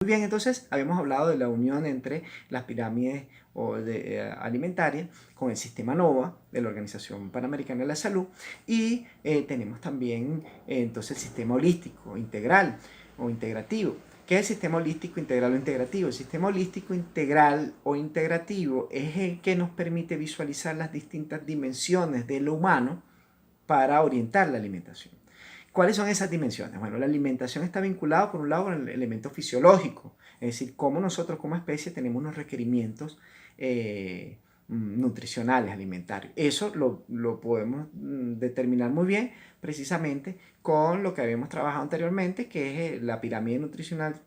Muy bien, entonces habíamos hablado de la unión entre las pirámides alimentarias con el sistema NOVA de la Organización Panamericana de la Salud y tenemos también entonces el sistema holístico integral o integrativo. ¿Qué es el sistema holístico integral o integrativo? El sistema holístico integral o integrativo es el que nos permite visualizar las distintas dimensiones de lo humano para orientar la alimentación. ¿Cuáles son esas dimensiones? Bueno, la alimentación está vinculada por un lado con el elemento fisiológico, es decir, cómo nosotros como especie tenemos unos requerimientos nutricionales, alimentarios. Eso lo podemos determinar muy bien precisamente con lo que habíamos trabajado anteriormente, que es la pirámide nutricional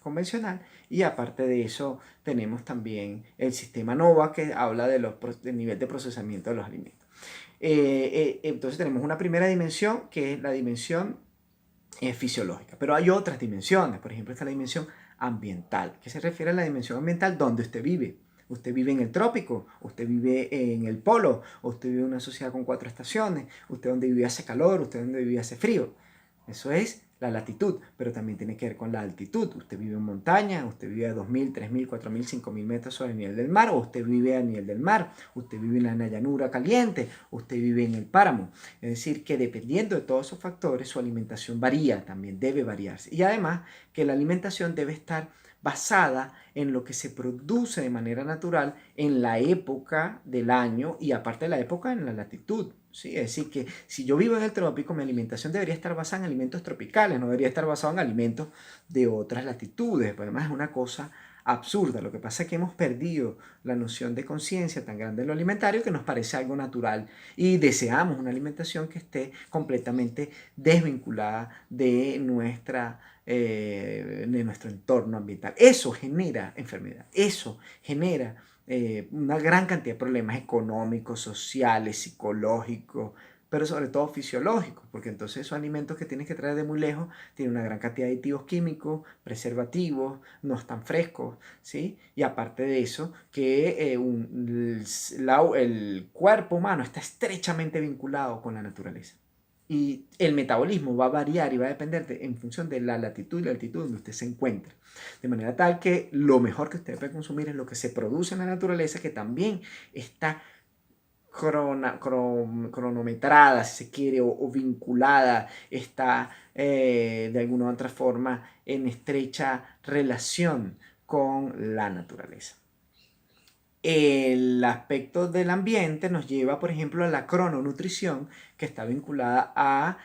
convencional, y aparte de eso tenemos también el sistema NOVA, que habla del nivel de procesamiento de los alimentos. Entonces tenemos una primera dimensión que es la dimensión fisiológica, pero hay otras dimensiones. Por ejemplo, está la dimensión ambiental, que se refiere a la dimensión ambiental donde usted vive. Usted vive en el trópico, usted vive en el polo, usted vive en una sociedad con 4 estaciones, usted donde vive hace calor, usted donde vive hace frío. Eso es la latitud, pero también tiene que ver con la altitud. Usted vive en montaña, usted vive a 2.000, 3.000, 4.000, 5.000 metros sobre el nivel del mar, o usted vive a nivel del mar, usted vive en la llanura caliente, usted vive en el páramo. Es decir, que dependiendo de todos esos factores, su alimentación varía, también debe variarse. Y además que la alimentación debe estar basada en lo que se produce de manera natural en la época del año y aparte de la época en la latitud. ¿Sí? Es decir, que si yo vivo en el trópico, mi alimentación debería estar basada en alimentos tropicales, no debería estar basada en alimentos de otras latitudes. Pero además es una cosa absurda. Lo que pasa es que hemos perdido la noción de conciencia tan grande en lo alimentario que nos parece algo natural y deseamos una alimentación que esté completamente desvinculada de nuestro entorno ambiental. Eso genera enfermedad, eso genera una gran cantidad de problemas económicos, sociales, psicológicos, pero sobre todo fisiológicos, porque entonces esos alimentos que tienes que traer de muy lejos tienen una gran cantidad de aditivos químicos, preservativos, no están frescos, ¿sí? Y aparte de eso, que el cuerpo humano está estrechamente vinculado con la naturaleza. Y el metabolismo va a variar y va a depender en función de la latitud y la altitud donde usted se encuentre. De manera tal que lo mejor que usted puede consumir es lo que se produce en la naturaleza, que también está cronometrada, si se quiere, o vinculada, está de alguna u otra forma en estrecha relación con la naturaleza. El aspecto del ambiente nos lleva, por ejemplo, a la crononutrición, que está vinculada a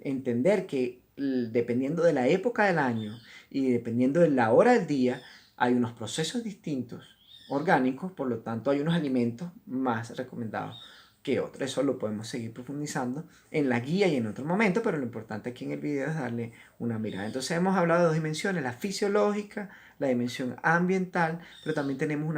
entender que dependiendo de la época del año y dependiendo de la hora del día, hay unos procesos distintos orgánicos, por lo tanto hay unos alimentos más recomendados que otros. Eso lo podemos seguir profundizando en la guía y en otro momento, pero lo importante aquí en el video es darle una mirada. Entonces hemos hablado de 2 dimensiones, la fisiológica, la dimensión ambiental, pero también tenemos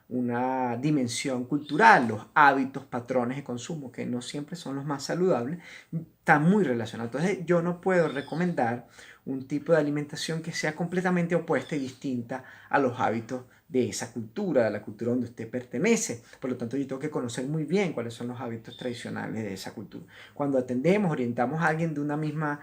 una dimensión cultural, los hábitos, patrones de consumo, que no siempre son los más saludables, está muy relacionado. Entonces yo no puedo recomendar un tipo de alimentación que sea completamente opuesta y distinta a los hábitos de esa cultura, de la cultura donde usted pertenece. Por lo tanto, yo tengo que conocer muy bien cuáles son los hábitos tradicionales de esa cultura. Cuando atendemos, orientamos a alguien de una misma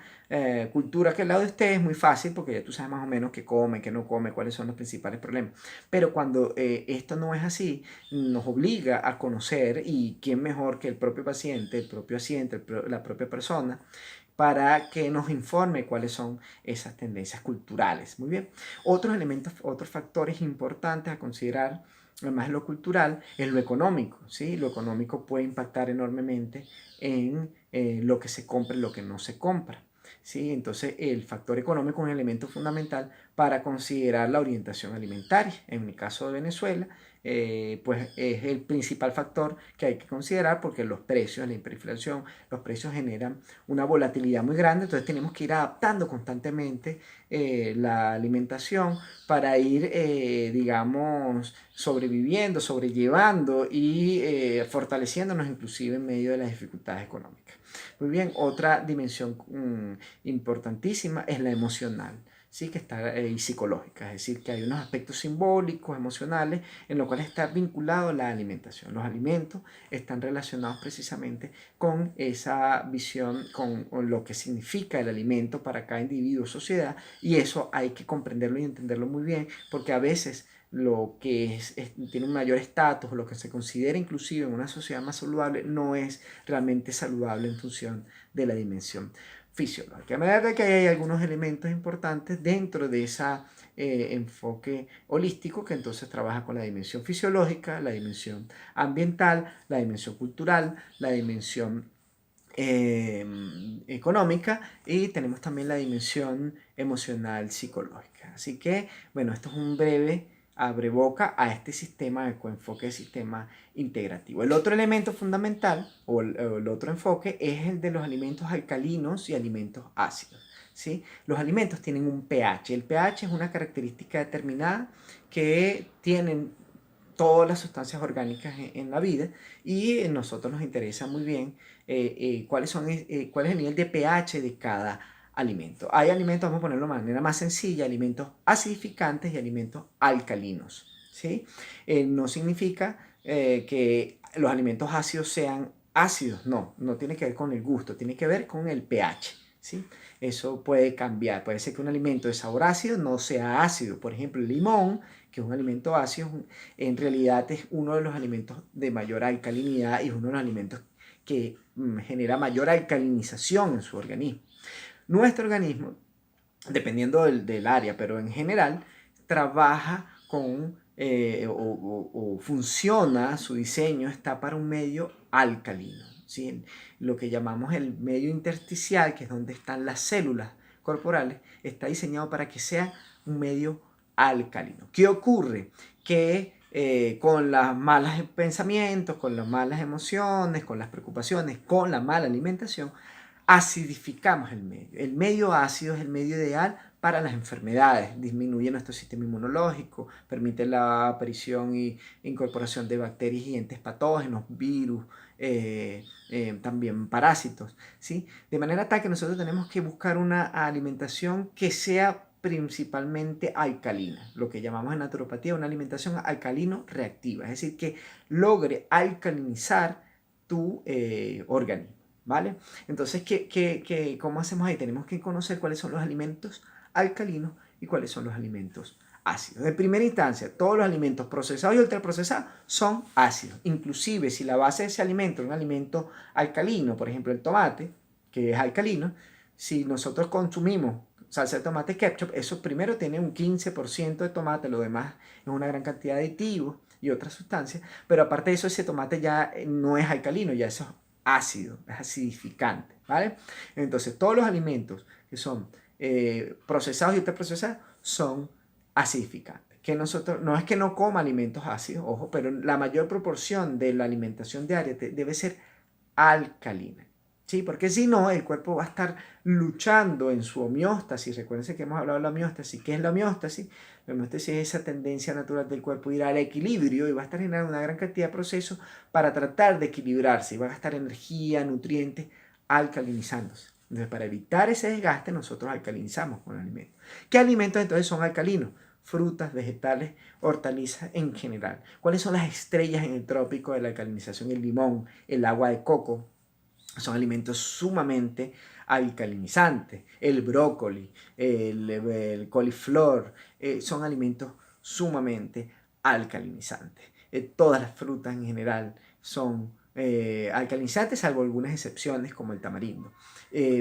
cultura que el lado de usted, es muy fácil porque ya tú sabes más o menos qué come, qué no come, cuáles son los principales problemas. Pero cuando esto no es así, nos obliga a conocer, y quién mejor que el propio paciente, el propio asiente, la propia persona, para que nos informe cuáles son esas tendencias culturales. Muy bien. Otros elementos, otros factores importantes a considerar, además de lo cultural, es lo económico. ¿Sí? Lo económico puede impactar enormemente en lo que se compra y lo que no se compra. ¿Sí? Entonces, el factor económico es un elemento fundamental para considerar la orientación alimentaria. En mi caso de Venezuela, pues es el principal factor que hay que considerar, porque los precios, la hiperinflación, los precios generan una volatilidad muy grande, entonces tenemos que ir adaptando constantemente la alimentación para ir, digamos, sobreviviendo, sobrellevando y fortaleciéndonos inclusive en medio de las dificultades económicas. Muy bien, otra dimensión importantísima es la emocional. ¿sí? Que está, y psicológica, es decir, que hay unos aspectos simbólicos, emocionales, en los cuales está vinculado la alimentación. Los alimentos están relacionados precisamente con esa visión, con lo que significa el alimento para cada individuo o sociedad, y eso hay que comprenderlo y entenderlo muy bien, porque a veces lo que tiene un mayor estatus, o lo que se considera inclusive en una sociedad más saludable, no es realmente saludable en función de la dimensión fisiológica. De manera que hay algunos elementos importantes dentro de ese enfoque holístico, que entonces trabaja con la dimensión fisiológica, la dimensión ambiental, la dimensión cultural, la dimensión económica, y tenemos también la dimensión emocional psicológica. Así que, bueno, esto es un breve abre boca a este sistema de ecoenfoque de sistema integrativo. El otro elemento fundamental o el otro enfoque es el de los alimentos alcalinos y alimentos ácidos. ¿Sí? Los alimentos tienen un pH. El pH es una característica determinada que tienen todas las sustancias orgánicas en la vida, y a nosotros nos interesa muy bien cuál es el nivel de pH de cada alimento. Hay alimentos, vamos a ponerlo de manera más sencilla, alimentos acidificantes y alimentos alcalinos. ¿Sí? No significa que los alimentos ácidos sean ácidos, no tiene que ver con el gusto, tiene que ver con el pH. ¿Sí? Eso puede cambiar, puede ser que un alimento de sabor ácido no sea ácido. Por ejemplo, el limón, que es un alimento ácido, en realidad es uno de los alimentos de mayor alcalinidad y es uno de los alimentos que genera mayor alcalinización en su organismo. Nuestro organismo, dependiendo del área, pero en general, trabaja con o funciona, su diseño está para un medio alcalino. ¿Sí? Lo que llamamos el medio intersticial, que es donde están las células corporales, está diseñado para que sea un medio alcalino. ¿Qué ocurre? Que con los malos pensamientos, con las malas emociones, con las preocupaciones, con la mala alimentación, acidificamos el medio. El medio ácido es el medio ideal para las enfermedades, disminuye nuestro sistema inmunológico, permite la aparición e incorporación de bacterias y entes patógenos, virus, también parásitos, ¿sí? De manera tal que nosotros tenemos que buscar una alimentación que sea principalmente alcalina, lo que llamamos en naturopatía una alimentación alcalino reactiva, es decir, que logre alcalinizar tu organismo. ¿Vale? Entonces, ¿cómo hacemos ahí? Tenemos que conocer cuáles son los alimentos alcalinos y cuáles son los alimentos ácidos. En primera instancia, todos los alimentos procesados y ultraprocesados son ácidos. Inclusive, si la base de ese alimento es un alimento alcalino, por ejemplo el tomate, que es alcalino, si nosotros consumimos salsa de tomate ketchup, eso primero tiene un 15% de tomate, lo demás es una gran cantidad de aditivos y otras sustancias, pero aparte de eso, ese tomate ya no es alcalino, ya eso es ácido, es acidificante, ¿vale? Entonces, todos los alimentos que son procesados y ultraprocesados son acidificantes. Que nosotros, no es que no coma alimentos ácidos, ojo, pero la mayor proporción de la alimentación diaria debe ser alcalina. ¿Sí? Porque si no, el cuerpo va a estar luchando en su homeostasis. Recuérdense que hemos hablado de la homeostasis. ¿Qué es la homeostasis? La homeostasis es esa tendencia natural del cuerpo a ir al equilibrio, y va a estar generando una gran cantidad de procesos para tratar de equilibrarse, y va a gastar energía, nutrientes, alcalinizándose. Entonces, para evitar ese desgaste, nosotros alcalinizamos con el alimento. ¿Qué alimentos entonces son alcalinos? Frutas, vegetales, hortalizas en general. ¿Cuáles son las estrellas en el trópico de la alcalinización? El limón, el agua de coco. Son alimentos sumamente alcalinizantes. El brócoli, el coliflor, son alimentos sumamente alcalinizantes. Todas las frutas en general son alcalinizantes, salvo algunas excepciones como el tamarindo.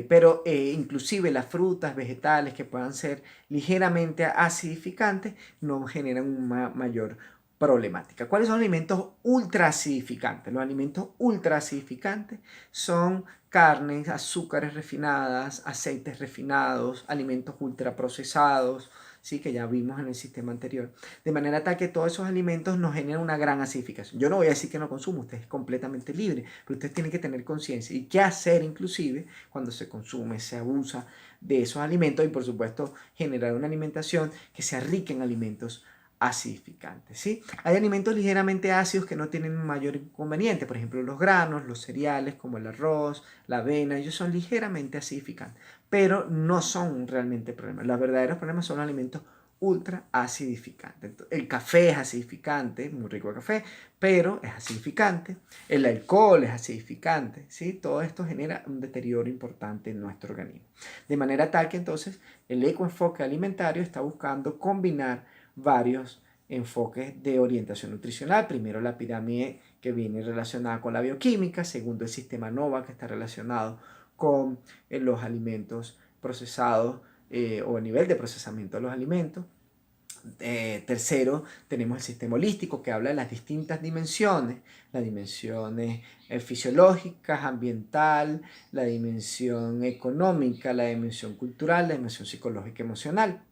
Pero inclusive las frutas, vegetales que puedan ser ligeramente acidificantes no generan una mayor problemática. ¿Cuáles son los alimentos ultra acidificantes? Los alimentos ultra acidificantes son carnes, azúcares refinadas, aceites refinados, alimentos ultraprocesados, ¿sí? Que ya vimos en el sistema anterior. De manera tal que todos esos alimentos nos generan una gran acidificación. Yo no voy a decir que no consumo, usted es completamente libre, pero usted tiene que tener conciencia y qué hacer inclusive cuando se consume, se abusa de esos alimentos, y por supuesto generar una alimentación que sea rica en alimentos acidificantes, ¿sí? Hay alimentos ligeramente ácidos que no tienen mayor inconveniente, por ejemplo los granos, los cereales como el arroz, la avena, ellos son ligeramente acidificantes, pero no son realmente problemas. Los verdaderos problemas son los alimentos ultra acidificantes. El café es acidificante, muy rico el café, pero es acidificante. El alcohol es acidificante, ¿sí? Todo esto genera un deterioro importante en nuestro organismo. De manera tal que entonces el ecoenfoque alimentario está buscando combinar varios enfoques de orientación nutricional. Primero la pirámide que viene relacionada con la bioquímica, segundo el sistema NOVA que está relacionado con los alimentos procesados o el nivel de procesamiento de los alimentos. Tercero, tenemos el sistema holístico que habla de las distintas dimensiones, las dimensiones fisiológicas, ambiental, la dimensión económica, la dimensión cultural, la dimensión psicológica y emocional.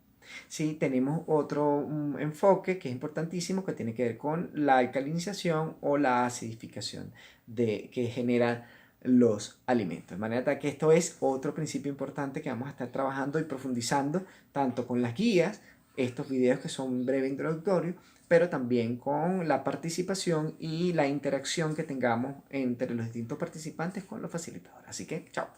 Sí, tenemos otro enfoque que es importantísimo que tiene que ver con la alcalinización o la acidificación que generan los alimentos. De manera que esto es otro principio importante que vamos a estar trabajando y profundizando tanto con las guías, estos videos que son breve introductorio, pero también con la participación y la interacción que tengamos entre los distintos participantes con los facilitadores. Así que, chao.